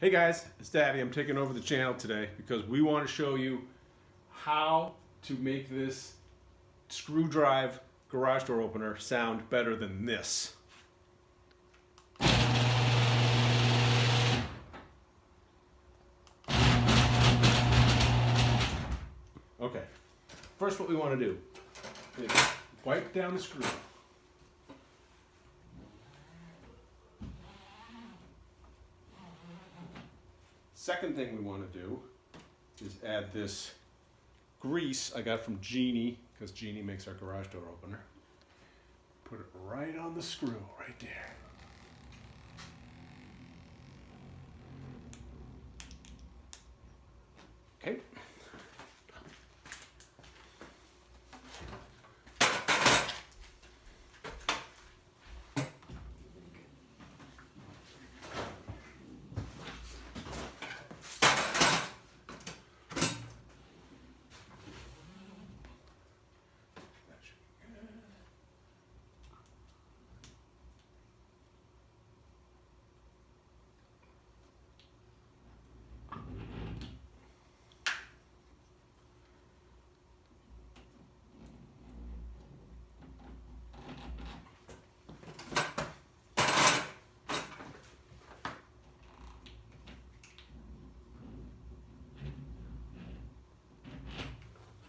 Hey guys, it's Daddy. I'm taking over the channel today because we want to show you how to make this screw drive garage door opener sound better than this. Okay, first what we want to do is wipe down the screw. Second thing we want to do is add this grease I got from Genie, because Genie makes our garage door opener. Put it right on the screw, right there. Okay.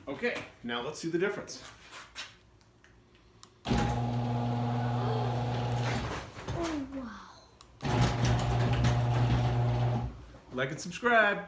Okay, now let's see the difference. Oh, wow. Like and subscribe.